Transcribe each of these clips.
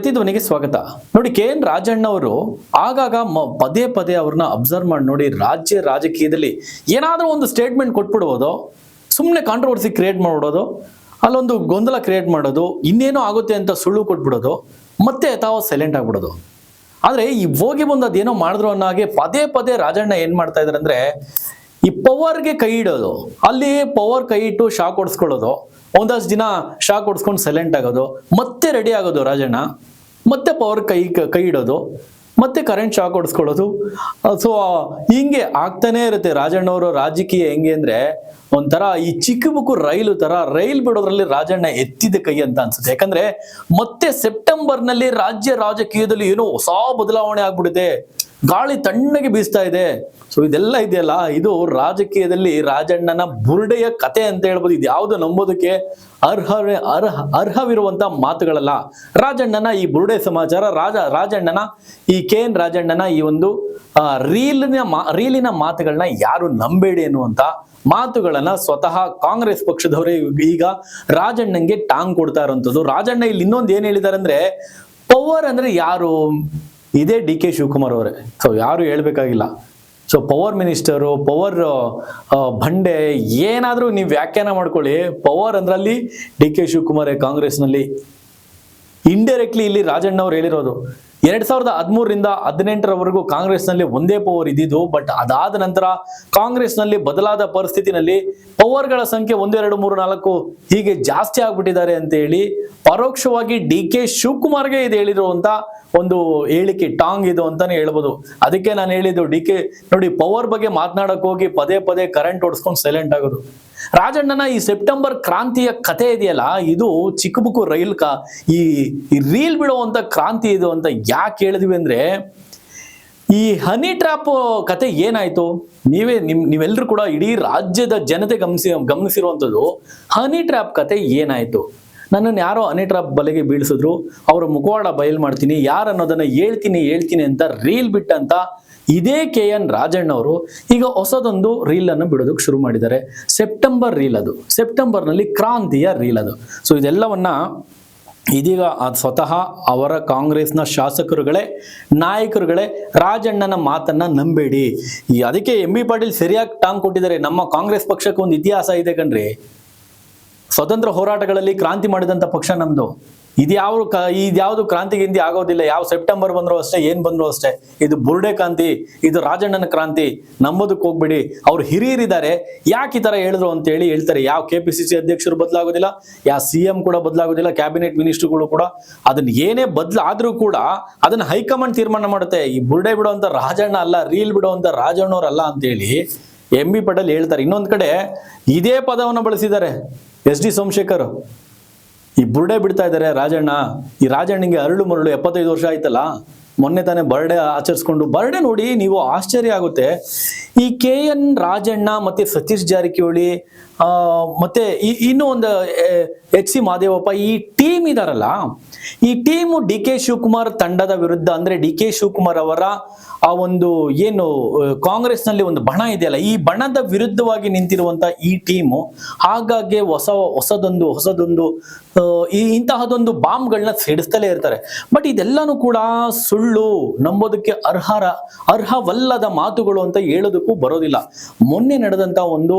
ಪ್ರತಿಧ್ವನಿಗೆ ಸ್ವಾಗತ. ನೋಡಿ, KN ರಾಜಣ್ಣ ಅವರು ಆಗಾಗ ಪದೇ ಪದೇ ಅವ್ರನ್ನ ಅಬ್ಸರ್ವ್ ಮಾಡಿ ನೋಡಿ, ರಾಜ್ಯ ರಾಜಕೀಯದಲ್ಲಿ ಏನಾದರೂ ಒಂದು ಸ್ಟೇಟ್ಮೆಂಟ್ ಕೊಟ್ಬಿಡ್ಬೋದು, ಸುಮ್ಮನೆ ಕಾಂಟ್ರವರ್ಸಿ ಕ್ರಿಯೇಟ್ ಮಾಡ್ಬಿಡೋದು, ಅಲ್ಲೊಂದು ಗೊಂದಲ ಕ್ರಿಯೇಟ್ ಮಾಡೋದು, ಇನ್ನೇನೋ ಆಗುತ್ತೆ ಅಂತ ಸುಳ್ಳು ಕೊಟ್ಬಿಡೋದು, ಮತ್ತೆ ತಾವು ಸೈಲೆಂಟ್ ಆಗ್ಬಿಡೋದು. ಆದರೆ ಈ ಹೋಗಿ ಬಂದು ಅದೇನೋ ಮಾಡಿದ್ರು ಅನ್ನೋಗೆ ಪದೇ ಪದೇ ರಾಜಣ್ಣ ಏನು ಮಾಡ್ತಾ ಇದ್ದಾರೆ ಅಂದರೆ, ಈ ಪವರ್ಗೆ ಕೈ ಇಡೋದು, ಅಲ್ಲಿ ಪವರ್ ಕೈ ಇಟ್ಟು ಶಾಕ್ ಹೊಡ್ಸ್ಕೊಳ್ಳೋದು, ಒಂದಷ್ಟು ದಿನ ಶಾಕ್ ಹೊಡ್ಸ್ಕೊಂಡು ಸೈಲೆಂಟ್ ಆಗೋದು, ಮತ್ತೆ ರೆಡಿ ಆಗೋದು ರಾಜಣ್ಣ, ಮತ್ತೆ ಪವರ್ ಕೈ ಇಡೋದು, ಮತ್ತೆ ಕರೆಂಟ್ ಶಾಕ್ ಹೊಡ್ಸ್ಕೊಳ್ಳೋದು. ಸೊ ಹಿಂಗೆ ಆಗ್ತಾನೆ ಇರುತ್ತೆ ರಾಜಣ್ಣವರು ರಾಜಕೀಯ. ಹೆಂಗೆ ಅಂದ್ರೆ ಒಂಥರ ಈ ಚಿಕ್ಕ ಬುಕ್ಕು ರೈಲು ತರ, ರೈಲ್ ಬಿಡೋದ್ರಲ್ಲಿ ರಾಜಣ್ಣ ಎತ್ತಿದ ಕೈ ಅಂತ ಅನ್ಸುತ್ತೆ. ಯಾಕಂದ್ರೆ ಮತ್ತೆ ಸೆಪ್ಟೆಂಬರ್ನಲ್ಲಿ ರಾಜ್ಯ ರಾಜಕೀಯದಲ್ಲಿ ಏನೋ ಹೊಸ ಬದಲಾವಣೆ ಆಗ್ಬಿಡುತ್ತೆ, ಗಾಳಿ ತಣ್ಣಗೆ ಬೀಸ್ತಾ ಇದೆ. ಸೊ ಇದೆಲ್ಲ ಇದೆಯಲ್ಲ, ಇದು ರಾಜಕೀಯದಲ್ಲಿ ರಾಜಣ್ಣನ ಬುರುಡೆಯ ಕತೆ ಅಂತ ಹೇಳ್ಬೋದು. ಇದು ಯಾವುದು ನಂಬೋದಕ್ಕೆ ಅರ್ಹವಿರುವಂತ ಮಾತುಗಳಲ್ಲ. ರಾಜಣ್ಣನ ಈ ಬುರುಡೆ ಸಮಾಚಾರ, ರಾಜಣ್ಣನ ಈ KN ರಾಜಣ್ಣನ ಈ ಒಂದು ರೀಲಿನ ಮಾತುಗಳನ್ನ ಯಾರು ನಂಬೇಡಿ ಎನ್ನುವಂತ ಮಾತುಗಳನ್ನ ಸ್ವತಃ ಕಾಂಗ್ರೆಸ್ ಪಕ್ಷದವರೇ ಈಗ ರಾಜಣ್ಣಂಗೆ ಟಾಂಗ್ ಕೊಡ್ತಾ ಇರುವಂತದ್ದು. ರಾಜಣ್ಣ ಇಲ್ಲಿ ಇನ್ನೊಂದು ಏನ್ ಹೇಳಿದ್ದಾರೆ ಅಂದ್ರೆ, ಪವರ್ ಅಂದ್ರೆ ಯಾರು? ಇದೇ DK ಶಿವಕುಮಾರ್ ಅವರೇ. ಸೊ ಯಾರು ಹೇಳ್ಬೇಕಾಗಿಲ್ಲ. ಸೊ ಪವರ್ ಮಿನಿಸ್ಟರು, ಪವರ್ ಬಂಡೆ, ಏನಾದ್ರೂ ನೀವು ವ್ಯಾಖ್ಯಾನ ಮಾಡ್ಕೊಳ್ಳಿ, ಪವರ್ ಅಂದ್ರಲ್ಲಿ DK ಶಿವಕುಮಾರ್ ಕಾಂಗ್ರೆಸ್ನಲ್ಲಿ. ಇಂಡೈರೆಕ್ಟ್ಲಿ ಇಲ್ಲಿ ರಾಜಣ್ಣ ಅವ್ರು ಹೇಳಿರೋದು 2013ರಿಂದ 2018ರವರೆಗೂ ಕಾಂಗ್ರೆಸ್ನಲ್ಲಿ ಒಂದೇ ಪವರ್ ಇದ್ದಿದ್ದು. ಬಟ್ ಅದಾದ ನಂತರ ಕಾಂಗ್ರೆಸ್ನಲ್ಲಿ ಬದಲಾದ ಪರಿಸ್ಥಿತಿನಲ್ಲಿ ಪವರ್ಗಳ ಸಂಖ್ಯೆ 1, 2, 3, 4 ಹೀಗೆ ಜಾಸ್ತಿ ಆಗ್ಬಿಟ್ಟಿದ್ದಾರೆ ಅಂತ ಹೇಳಿ ಪರೋಕ್ಷವಾಗಿ DK ಶಿವಕುಮಾರ್ಗೆ ಇದು ಹೇಳಿರುವಂತ ಒಂದು ಹೇಳಿಕೆ, ಟಾಂಗ್ ಇದು ಅಂತಾನೆ ಹೇಳ್ಬೋದು. ಅದಕ್ಕೆ ನಾನು ಹೇಳಿದ್ದು, DK ನೋಡಿ, ಪವರ್ ಬಗ್ಗೆ ಮಾತನಾಡಕ್ ಹೋಗಿ ಪದೇ ಪದೇ ಕರೆಂಟ್ ಹೊಡ್ಸ್ಕೊಂಡು ಸೈಲೆಂಟ್ ಆಗೋದು. ರಾಜಣ್ಣನ ಈ ಸೆಪ್ಟೆಂಬರ್ ಕ್ರಾಂತಿಯ ಕಥೆ ಇದೆಯಲ್ಲ, ಇದು ಚಿಕ್ಕ ಬುಕ್ಕು ರೈಲ್ ಈ ರೀಲ್ ಬಿಡುವಂತ ಕ್ರಾಂತಿ ಇದು ಅಂತ ಯಾಕೆ ಹೇಳಿದ್ವಿ ಅಂದ್ರೆ, ಈ ಹನಿ ಟ್ರ್ಯಾಪ್ ಕತೆ ಏನಾಯ್ತು? ನೀವೆಲ್ಲರೂ ಕೂಡ ಇಡೀ ರಾಜ್ಯದ ಜನತೆ ಗಮನಿಸಿರುವಂಥದ್ದು ಹನಿ ಟ್ರ್ಯಾಪ್ ಕತೆ ಏನಾಯ್ತು. ನನ್ನನ್ನು ಯಾರೋ ಹನಿ ಟ್ರ್ಯಾಪ್ ಬಲೆಗೆ ಬೀಳಿಸಿದ್ರು, ಅವರ ಮುಖವಾಡ ಬಯಲು ಮಾಡ್ತೀನಿ, ಯಾರು ಅನ್ನೋದನ್ನ ಹೇಳ್ತೀನಿ ಅಂತ ರೀಲ್ ಬಿಟ್ಟಂತ ಇದೇ KN ರಾಜಣ್ಣ ಅವರು ಈಗ ಹೊಸದೊಂದು ರೀಲ್ ಅನ್ನು ಬಿಡೋದಕ್ಕೆ ಶುರು ಮಾಡಿದ್ದಾರೆ. ಸೆಪ್ಟೆಂಬರ್ ರೀಲ್ ಅದು, ಸೆಪ್ಟೆಂಬರ್ನಲ್ಲಿ ಕ್ರಾಂತಿಯ ರೀಲ್ ಅದು. ಸೊ ಇದೆಲ್ಲವನ್ನ ಇದೀಗ ಸ್ವತಃ ಅವರ ಕಾಂಗ್ರೆಸ್ನ ಶಾಸಕರುಗಳೇ, ನಾಯಕರುಗಳೇ ರಾಜಣ್ಣನ ಮಾತನ್ನ ನಂಬೇಡಿ. ಅದಕ್ಕೆ MB ಪಾಟೀಲ್ ಸರಿಯಾಗಿ ಟಾಂಗ್ ಕೊಟ್ಟಿದ್ದಾರೆ. ನಮ್ಮ ಕಾಂಗ್ರೆಸ್ ಪಕ್ಷಕ್ಕೆ ಒಂದು ಇತಿಹಾಸ ಇದೆ ಕಣ್ರಿ. ಸ್ವತಂತ್ರ ಹೋರಾಟಗಳಲ್ಲಿ ಕ್ರಾಂತಿ ಮಾಡಿದಂತ ಪಕ್ಷ ನಮ್ದು. ಇದ್ಯಾವುದು ಕ್ರಾಂತಿಗಿಂತಿ ಆಗೋದಿಲ್ಲ. ಯಾವ ಸೆಪ್ಟೆಂಬರ್ ಬಂದ್ರು ಅಷ್ಟೇ, ಏನ್ ಬಂದ್ರು ಅಷ್ಟೇ. ಇದು ಬುರುಡೆ ಕ್ರಾಂತಿ, ಇದು ರಾಜಣ್ಣನ ಕ್ರಾಂತಿ. ನಂಬೋದಕ್ಕೆ ಹೋಗ್ಬೇಡಿ. ಅವ್ರು ಹಿರಿಯರಿದ್ದಾರೆ, ಯಾಕೆ ಈ ತರ ಹೇಳಿದ್ರು ಅಂತ ಹೇಳ್ತಾರೆ. ಯಾವ KPCC ಅಧ್ಯಕ್ಷರು ಬದಲಾಗೋದಿಲ್ಲ, ಯಾವ CM ಕೂಡ ಬದಲಾಗೋದಿಲ್ಲ, ಕ್ಯಾಬಿನೆಟ್ ಮಿನಿಸ್ಟರ್ಗಳು ಕೂಡ. ಅದನ್ನ ಏನೇ ಬದಲಾದ್ರೂ ಕೂಡ ಅದನ್ನ ಹೈಕಮಾಂಡ್ ತೀರ್ಮಾನ ಮಾಡುತ್ತೆ. ಈ ಬುರುಡೆ ಬಿಡುವಂತ ರಾಜಣ್ಣ ಅಲ್ಲ, ರೀಲ್ ಬಿಡುವಂತ ರಾಜಣ್ಣವ್ರಲ್ಲ ಅಂತ ಹೇಳಿ MB ಪಾಟೀಲ್ ಹೇಳ್ತಾರೆ. ಇನ್ನೊಂದ್ ಕಡೆ ಇದೇ ಪದವನ್ನು ಬಳಸಿದ್ದಾರೆ SD ಸೋಮಶೇಖರ್. ಈ ಬುರುಡೆ ಬಿಡ್ತಾ ಇದ್ದಾರೆ ರಾಜಣ್ಣ. ಈ ರಾಜಣ್ಣಂಗೆ ಅರಳು ಮರಳು 75 ವರ್ಷ ಆಯ್ತಲ್ಲ, ಮೊನ್ನೆ ತಾನೇ ಬರ್ಡೇ ಆಚರಿಸ್ಕೊಂಡು. ಬರ್ಡೇ ನೋಡಿ, ನೀವು ಆಶ್ಚರ್ಯ ಆಗುತ್ತೆ. ಈ KN ರಾಜಣ್ಣ ಮತ್ತೆ ಸತೀಶ್ ಜಾರಕಿಹೊಳಿ ಮತ್ತೆ ಇನ್ನೂ ಒಂದು HC ಮಹದೇವಪ್ಪ, ಈ ಟೀಮ್ ಇದಾರಲ್ಲ, ಈ ಟೀಮು DK ಶಿವಕುಮಾರ್ ತಂಡದ ವಿರುದ್ಧ, ಅಂದ್ರೆ DK ಶಿವಕುಮಾರ್ ಅವರ ಆ ಒಂದು ಏನು ಕಾಂಗ್ರೆಸ್ನಲ್ಲಿ ಒಂದು ಬಣ ಇದೆಯಲ್ಲ, ಈ ಬಣದ ವಿರುದ್ಧವಾಗಿ ನಿಂತಿರುವಂತ ಈ ಟೀಮು ಹಾಗಾಗಿ ಹೊಸದೊಂದು ಇಂತಹದೊಂದು ಬಾಂಬ್ಗಳನ್ನ ಸಿಡಿಸ್ತಲೇ ಇರ್ತಾರೆ. ಬಟ್ ಇದೆಲ್ಲಾನು ಕೂಡ ಸುಳ್ಳು, ನಂಬೋದಕ್ಕೆ ಅರ್ಹವಲ್ಲದ ಮಾತುಗಳು ಅಂತ ಹೇಳೋದಕ್ಕೂ ಬರೋದಿಲ್ಲ. ಮೊನ್ನೆ ನಡೆದಂತ ಒಂದು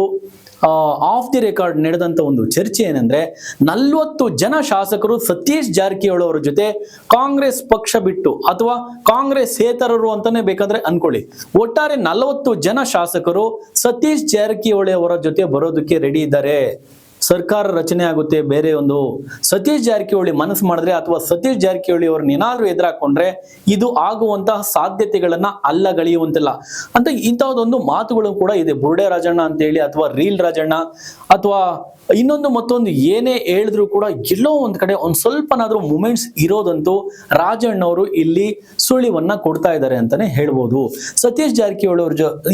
ಆಫ್ ದಿ ರೆಕಾರ್ಡ್ ನಡೆದಂತ ಒಂದು ಚರ್ಚೆ ಏನಂದ್ರೆ, 40 ಜನ ಶಾಸಕರು ಸತೀಶ್ ಜಾರಕಿಹೊಳಿ ಅವರ ಜೊತೆ ಕಾಂಗ್ರೆಸ್ ಪಕ್ಷ ಬಿಟ್ಟು ಅಥವಾ ಕಾಂಗ್ರೆಸ್ ಹೇತರರು ಅಂತಾನೆ ಬೇಕಾದ್ರೆ ಅನ್ಕೊಳ್ಳಿ, ಒಟ್ಟಾರೆ 40 ಜನ ಶಾಸಕರು ಸತೀಶ್ ಜಾರಕಿಹೊಳಿ ಅವರ ಜೊತೆ ಬರೋದಕ್ಕೆ ರೆಡಿ ಇದ್ದಾರೆ. ಸರ್ಕಾರ ರಚನೆ ಆಗುತ್ತೆ. ಬೇರೆ ಒಂದು ಸತೀಶ್ ಜಾರಕಿಹೊಳಿ ಮನಸ್ಸು ಮಾಡಿದ್ರೆ ಅಥವಾ ಸತೀಶ್ ಜಾರಕಿಹೊಳಿ ಅವ್ರನ್ನ ಏನಾದ್ರೂ ಎದುರಾಕೊಂಡ್ರೆ ಇದು ಆಗುವಂತಹ ಸಾಧ್ಯತೆಗಳನ್ನ ಅಲ್ಲಗಳೆಯುವಂತಿಲ್ಲ ಅಂತ ಇಂತಹದೊಂದು ಮಾತುಗಳು ಕೂಡ ಇದೆ. ಬುರುಡೆ ರಾಜಣ್ಣ ಅಂತ ಹೇಳಿ ಅಥವಾ ರೀಲ್ ರಾಜಣ್ಣ ಅಥವಾ ಇನ್ನೊಂದು ಮತ್ತೊಂದು ಏನೇ ಹೇಳಿದ್ರು ಕೂಡ ಎಲ್ಲೋ ಒಂದ್ ಕಡೆ ಒಂದ್ ಸ್ವಲ್ಪನಾದ್ರೂ ಮೂಮೆಂಟ್ಸ್ ಇರೋದಂತೂ ರಾಜಣ್ಣವರು ಇಲ್ಲಿ ಸುಳಿವನ್ನ ಕೊಡ್ತಾ ಇದ್ದಾರೆ ಅಂತಾನೆ ಹೇಳ್ಬೋದು. ಸತೀಶ್ ಜಾರಕಿಹೊಳಿ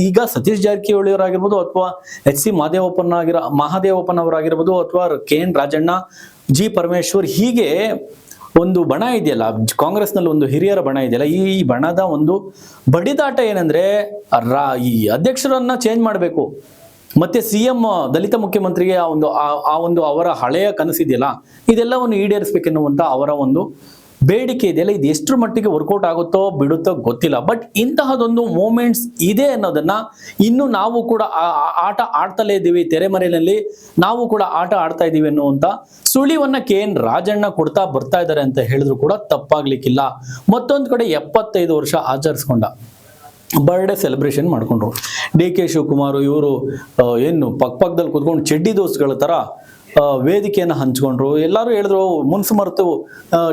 ಈಗ ಸತೀಶ್ ಜಾರಕಿಹೊಳಿ ಅವರಾಗಿರ್ಬೋದು ಅಥವಾ HC ಮಹದೇವಪ್ಪನವರಾಗಿರ್ಬೋದು ಅಥವಾ KN ರಾಜಣ್ಣ, G ಪರಮೇಶ್ವರ್, ಹೀಗೆ ಒಂದು ಬಣ ಇದೆಯಲ್ಲ ಕಾಂಗ್ರೆಸ್ನಲ್ಲಿ, ಒಂದು ಹಿರಿಯರ ಬಣ ಇದೆಯಲ್ಲ, ಈ ಬಣದ ಒಂದು ಬಡಿದಾಟ ಏನಂದ್ರೆ ಈ ಅಧ್ಯಕ್ಷರನ್ನ ಚೇಂಜ್ ಮಾಡಬೇಕು, ಮತ್ತೆ CM ದಲಿತ ಮುಖ್ಯಮಂತ್ರಿಗೆ ಅವರ ಹಳೆಯ ಕನಸಿದೆಯಲ್ಲ ಇದೆಲ್ಲವನ್ನು ಈಡೇರಿಸಬೇಕೆನ್ನುವಂತ ಅವರ ಒಂದು ಬೇಡಿಕೆ ಇದೆಯಲ್ಲ, ಇದು ಎಷ್ಟರ ಮಟ್ಟಿಗೆ ವರ್ಕೌಟ್ ಆಗುತ್ತೋ ಬಿಡುತ್ತೋ ಗೊತ್ತಿಲ್ಲ. ಬಟ್ ಇಂತಹದೊಂದು ಮೂಮೆಂಟ್ಸ್ ಇದೆ ಅನ್ನೋದನ್ನ ಇನ್ನು ನಾವು ಕೂಡ ಆಟ ಆಡ್ತಲೇ ಇದ್ದೀವಿ, ತೆರೆಮರೆಯಲ್ಲಿ ನಾವು ಕೂಡ ಆಟ ಆಡ್ತಾ ಇದ್ದೀವಿ ಅನ್ನುವಂತ ಸುಳಿವನ್ನ KN ರಾಜಣ್ಣ ಕೊಡ್ತಾ ಬರ್ತಾ ಇದ್ದಾರೆ ಅಂತ ಹೇಳಿದ್ರು ಕೂಡ ತಪ್ಪಾಗ್ಲಿಕ್ಕಿಲ್ಲ. ಮತ್ತೊಂದು ಕಡೆ 75 ವರ್ಷ ಆಚರಿಸ್ಕೊಂಡ ಬರ್ಡೇ ಸೆಲೆಬ್ರೇಷನ್ ಮಾಡ್ಕೊಂಡ್ರು. DK ಶಿವಕುಮಾರ್ ಇವರು ಏನು ಪಕ್ಕದಲ್ಲಿ ಕೂತ್ಕೊಂಡು ಚೆಡ್ಡಿ ದೋಸ್ಗಳ ತರ ವೇದಿಕೆಯನ್ನು ಹಂಚ್ಕೊಂಡ್ರು. ಎಲ್ಲರೂ ಹೇಳಿದ್ರು ಮುನ್ಸು ಮರೆತು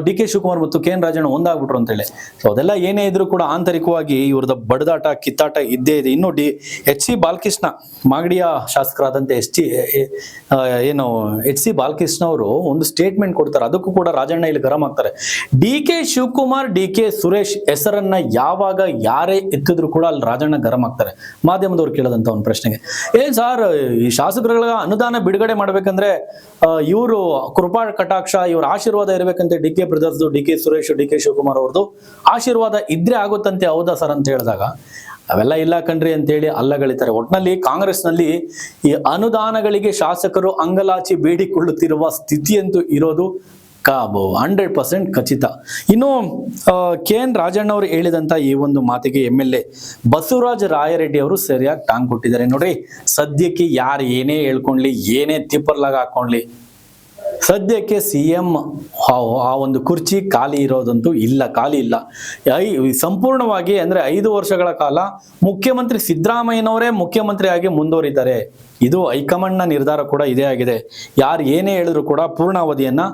DK ಶಿವಕುಮಾರ್ ಮತ್ತು KN ರಾಜಣ್ಣ ಒಂದಾಗ್ಬಿಟ್ರು ಅಂತೇಳಿ. ಸೊ ಅದೆಲ್ಲ ಏನೇ ಇದ್ರು ಕೂಡ ಆಂತರಿಕವಾಗಿ ಇವ್ರದ ಬಡದಾಟ ಕಿತ್ತಾಟ ಇದ್ದೇ ಇದೆ. ಇನ್ನು HC ಬಾಲಕೃಷ್ಣ, ಮಾಗಡಿಯ ಶಾಸಕರಾದಂತೆ HC ಬಾಲಕೃಷ್ಣ ಅವರು ಒಂದು ಸ್ಟೇಟ್ಮೆಂಟ್ ಕೊಡ್ತಾರೆ. ಅದಕ್ಕೂ ಕೂಡ ರಾಜಣ್ಣ ಇಲ್ಲಿ ಗರಂ ಆಗ್ತಾರೆ. DK ಶಿವಕುಮಾರ್, DK ಸುರೇಶ್ ಹೆಸರನ್ನ ಯಾವಾಗ ಯಾರೇ ಎತ್ತಿದ್ರು ಕೂಡ ಅಲ್ಲಿ ರಾಜಣ್ಣ ಗರಂ ಆಗ್ತಾರೆ. ಮಾಧ್ಯಮದವ್ರು ಕೇಳದಂತ ಒಂದು ಪ್ರಶ್ನೆಗೆ, ಏನ್ ಸಾರ್ ಈ ಶಾಸಕರುಗಳ ಅನುದಾನ ಬಿಡುಗಡೆ ಮಾಡ್ಬೇಕಂದ್ರೆ ಇವರು ಕೃಪಾ ಕಟಾಕ್ಷ, ಇವ್ರ ಆಶೀರ್ವಾದ ಇರ್ಬೇಕಂತೆ, DK brothers, DK Suresh, DK Shivakumar ಅವ್ರದ್ದು ಆಶೀರ್ವಾದ ಇದ್ರೆ ಆಗುತ್ತಂತೆ, ಹೌದಾ ಸರ್ ಅಂತ ಹೇಳಿದಾಗ ಅವೆಲ್ಲ ಇಲ್ಲ ಕಣ್ರಿ ಅಂತೇಳಿ ಅಲ್ಲಗಳಿತಾರೆ. ಒಟ್ನಲ್ಲಿ ಕಾಂಗ್ರೆಸ್ನಲ್ಲಿ ಈ ಅನುದಾನಗಳಿಗೆ ಶಾಸಕರು ಅಂಗಲಾಚಿ ಬೇಡಿಕೊಳ್ಳುತ್ತಿರುವ ಸ್ಥಿತಿಯಂತೂ ಇರೋದು 100% ಖಚಿತ. ಇನ್ನು KN ರಾಜಣ್ಣ ಅವರು ಹೇಳಿದಂತ ಈ ಒಂದು ಮಾತಿಗೆ MLA ಬಸವರಾಜ ರಾಯರೆಡ್ಡಿ ಅವರು ಸರಿಯಾಗಿ ಟಾಂಗ್ ಕೊಟ್ಟಿದ್ದಾರೆ. ನೋಡ್ರಿ, ಸದ್ಯಕ್ಕೆ ಯಾರು ಏನೇ ಹೇಳ್ಕೊಂಡ್ಲಿ, ಏನೇ ತಿಪ್ಪರ್ಲಾಗ ಹಾಕೊಂಡ್ಲಿ, ಸದ್ಯಕ್ಕೆ CM ಆ ಒಂದು ಕುರ್ಚಿ ಖಾಲಿ ಇರೋದಂತೂ ಇಲ್ಲ, ಖಾಲಿ ಇಲ್ಲ. ಸಂಪೂರ್ಣವಾಗಿ ಅಂದ್ರೆ 5 ವರ್ಷಗಳ ಕಾಲ ಮುಖ್ಯಮಂತ್ರಿ ಸಿದ್ದರಾಮಯ್ಯನವರೇ ಮುಖ್ಯಮಂತ್ರಿ ಆಗಿ ಮುಂದುವರಿತಾರೆ. ಇದು ಹೈಕಮಾಂಡ್ನ ನಿರ್ಧಾರ ಕೂಡ ಇದೇ ಆಗಿದೆ. ಯಾರು ಏನೇ ಹೇಳಿದ್ರು ಕೂಡ ಪೂರ್ಣಾವಧಿಯನ್ನ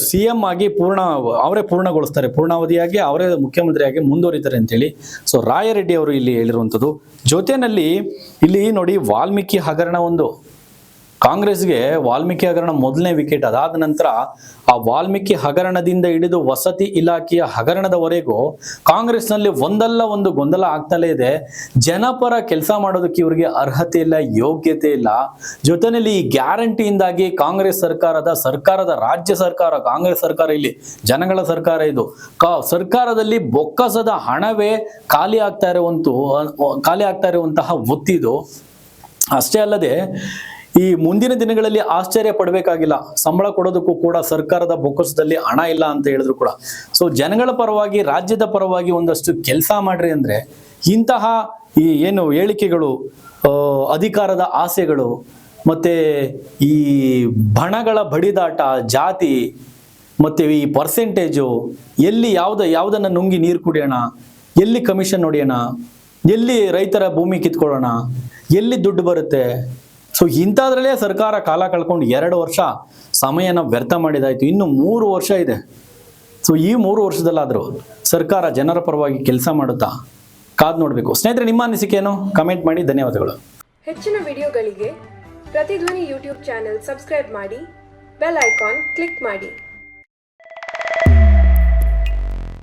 CM ಆಗಿ ಅವರೇ ಪೂರ್ಣಗೊಳಿಸ್ತಾರೆ, ಪೂರ್ಣಾವಧಿಯಾಗಿ ಅವರೇ ಮುಖ್ಯಮಂತ್ರಿಯಾಗಿ ಮುಂದುವರಿತಾರೆ ಅಂತೇಳಿ ಸೊ ರಾಯರೆಡ್ಡಿ ಅವರು ಇಲ್ಲಿ ಹೇಳಿರುವಂಥದ್ದು. ಜೊತೆಯಲ್ಲಿ ಇಲ್ಲಿ ನೋಡಿ, ವಾಲ್ಮೀಕಿ ಹಗರಣ ಒಂದು, ಕಾಂಗ್ರೆಸ್ಗೆ ವಾಲ್ಮೀಕಿ ಹಗರಣ ಮೊದಲನೇ ವಿಕೆಟ್. ಅದಾದ ನಂತರ ಆ ವಾಲ್ಮೀಕಿ ಹಗರಣದಿಂದ ಹಿಡಿದು ವಸತಿ ಇಲಾಖೆಯ ಹಗರಣದವರೆಗೂ ಕಾಂಗ್ರೆಸ್ನಲ್ಲಿ ಒಂದಲ್ಲ ಒಂದು ಗೊಂದಲ ಆಗ್ತಲೇ ಇದೆ. ಜನಪರ ಕೆಲಸ ಮಾಡೋದಕ್ಕೆ ಇವರಿಗೆ ಅರ್ಹತೆ ಇಲ್ಲ, ಯೋಗ್ಯತೆ ಇಲ್ಲ. ಜೊತೆಯಲ್ಲಿ ಈ ಗ್ಯಾರಂಟಿಯಿಂದಾಗಿ ಕಾಂಗ್ರೆಸ್ ಸರ್ಕಾರದ ರಾಜ್ಯ ಸರ್ಕಾರ, ಕಾಂಗ್ರೆಸ್ ಸರ್ಕಾರ ಇಲ್ಲಿ ಜನಗಳ ಸರ್ಕಾರ, ಇದು ಸರ್ಕಾರದಲ್ಲಿ ಬೊಕ್ಕಸದ ಹಣವೇ ಖಾಲಿ ಆಗ್ತಾ ಇರುವಂತಹ ಒತ್ತಿದು. ಅಷ್ಟೇ ಅಲ್ಲದೆ ಈ ಮುಂದಿನ ದಿನಗಳಲ್ಲಿ ಆಶ್ಚರ್ಯ ಪಡಬೇಕಾಗಿಲ್ಲ, ಸಂಬಳ ಕೊಡೋದಕ್ಕೂ ಕೂಡ ಸರ್ಕಾರದ ಬೊಕ್ಕಸದಲ್ಲಿ ಹಣ ಇಲ್ಲ ಅಂತ ಹೇಳಿದ್ರು ಕೂಡ. ಸೊ ಜನಗಳ ಪರವಾಗಿ, ರಾಜ್ಯದ ಪರವಾಗಿ ಒಂದಷ್ಟು ಕೆಲಸ ಮಾಡ್ರಿ ಅಂದ್ರೆ ಇಂತಹ ಈ ಏನು ಹೇಳಿಕೆಗಳು, ಅಧಿಕಾರದ ಆಸೆಗಳು, ಮತ್ತೆ ಈ ಬಣಗಳ ಬಡಿದಾಟ, ಜಾತಿ, ಮತ್ತೆ ಈ ಪರ್ಸೆಂಟೇಜು, ಎಲ್ಲಿ ಯಾವುದನ್ನ ನುಂಗಿ ನೀರು ಕುಡಿಯೋಣ, ಎಲ್ಲಿ ಕಮಿಷನ್ ಹೊಡೆಯೋಣ, ಎಲ್ಲಿ ರೈತರ ಭೂಮಿ ಕಿತ್ಕೊಳ್ಳೋಣ, ಎಲ್ಲಿ ದುಡ್ಡು ಬರುತ್ತೆ. ಸೊ ಇಂಥದ್ರಲ್ಲೇ ಸರ್ಕಾರ ಕಾಲ ಕಳ್ಕೊಂಡು 2 ವರ್ಷ ಸಮಯನ ವ್ಯರ್ಥ ಮಾಡಿದಾಯ್ತು. ಇನ್ನು 3 ವರ್ಷ ಇದೆ. ಸೊ ಈ 3 ವರ್ಷದಲ್ಲಾದರೂ ಸರ್ಕಾರ ಜನರ ಪರವಾಗಿ ಕೆಲಸ ಮಾಡುತ್ತಾ ಕಾದು ನೋಡಬೇಕು. ಸ್ನೇಹಿತರೆ, ನಿಮ್ಮ ಅನಿಸಿಕೆಯನ್ನು ಕಮೆಂಟ್ ಮಾಡಿ. ಧನ್ಯವಾದಗಳು. ಹೆಚ್ಚಿನ ವಿಡಿಯೋಗಳಿಗೆ ಪ್ರತಿಧ್ವನಿ ಯೂಟ್ಯೂಬ್ ಚಾನೆಲ್ ಸಬ್ಸ್ಕ್ರೈಬ್ ಮಾಡಿ, ಬೆಲ್ ಐಕಾನ್ ಕ್ಲಿಕ್ ಮಾಡಿ.